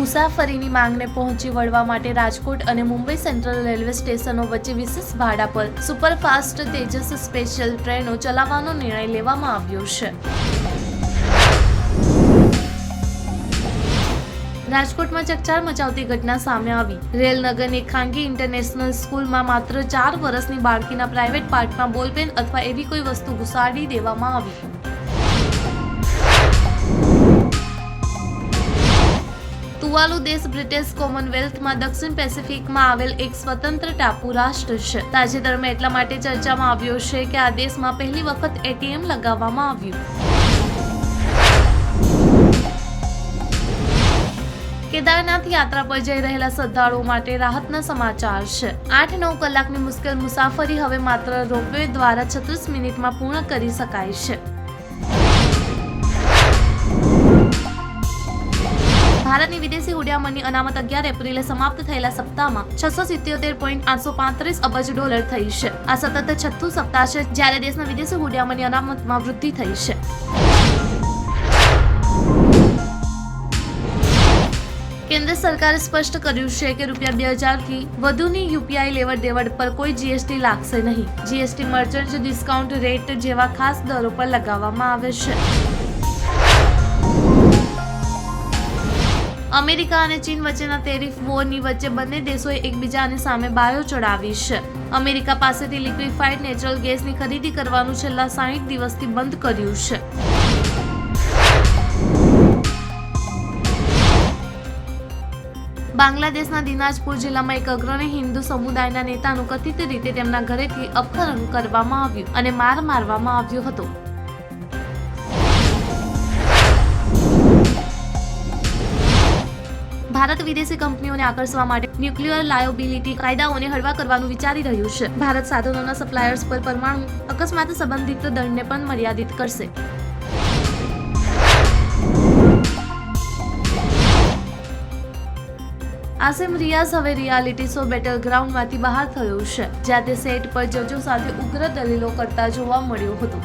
મુસાફરીની માંગને પહોંચી વળવા માટે રાજકોટ અને મુંબઈ સેન્ટ્રલ રેલવે સ્ટેશનો વચ્ચે વિશેષ ભાડા પર સુપરફાસ્ટ તેજસ સ્પેશિયલ ટ્રેનો ચલાવવાનો નિર્ણય લેવામાં આવ્યો છે। રાજકોટમાં ચકચાર મચાવતી ઘટના સામે આવી। રેલનગરની ખાનગી ઇન્ટરનેશનલ સ્કૂલમાં માત્ર 4 વર્ષની બાળકીના પ્રાઇવેટ પાર્ટમાં બોલપેન અથવા એવી કોઈ વસ્તુ ઘુસાડી દેવામાં આવી। તુવાલુ દેશ બ્રિટિશ કોમનવેલ્થમાં દક્ષિણ પેસિફિકમાં આવેલ એક સ્વતંત્ર ટાપુ રાષ્ટ્ર છે। તાજેતરમાં એટલા માટે ચર્ચામાં આવ્યો છે કે આ દેશમાં પહેલી વખત એટીએમ લગાવવામાં આવ્યું। કેદારનાથ યાત્રા પર જઈ રહેલા શ્રદ્ધાળુઓ માટે રાહતના સમાચાર છે। 8-9 કલાકની મુશ્કેલ મુસાફરી હવે માત્ર રોપવે દ્વારા 36 મિનિટમાં પૂર્ણ કરી શકાય છે। ભારતની વિદેશી હુંડિયામણની અનામત 11 એપ્રિલે સમાપ્ત થયેલા સપ્તાહમાં $677.835 અબજ થઈ છે। આ સતત 6થું સપ્તાહ છે જ્યારે દેશના વિદેશી હુંડિયામણની અનામતમાં વૃદ્ધિ થઈ છે। કેન્દ્ર સરકારે સ્પષ્ટ કર્યું છે કે ₹2000 થી વધુની યુપીઆઈ લેવડ દેવડ પર કોઈ જીએસટી લાગશે નહીં। જીએસટી મર્ચન્ટ ડિસ્કાઉન્ટ રેટ જેવા ખાસ દરો પર લગાવવામાં આવે છે। અમેરિકા અને ચીન વચ્ચેના ટેરિફ વોરની વચ્ચે બંને દેશોએ એકબીજાની સામે બાયો ચડાવી છે। અમેરિકા પાસેથી લિક્વિફાઈડ નેચરલ ગેસની ખરીદી કરવાનું છેલ્લા 60 દિવસથી બંધ કર્યું છે। બાંગ્લાદેશના દિનાજપુર જિલ્લામાં એક અગ્રણી હિન્દુ સમુદાયના નેતાનું કથિત રીતે તેમના ઘરેથી અપહરણ કરવામાં આવ્યું અને માર મારવામાં આવ્યો હતો। ભારત વિદેશી કંપનીઓને આકર્ષવા માટે ન્યુક્લિયર લાયબિલિટી કાયદાઓને હળવા કરવાનું વિચારી રહ્યું છે। ભારત સાધનોના સપ્લાયર્સ પર પરમાણુ અકસ્માત સંબંધિત દંડને પણ મર્યાદિત કરશે। આસિમ રિયાઝ હવે રિયાલિટી શો બેટલ ગ્રાઉન્ડમાંથી બહાર થયો છે, જ્યાં તે સેટ પર જજો સાથે ઉગ્ર દલીલો કરતા જોવા મળ્યો હતો।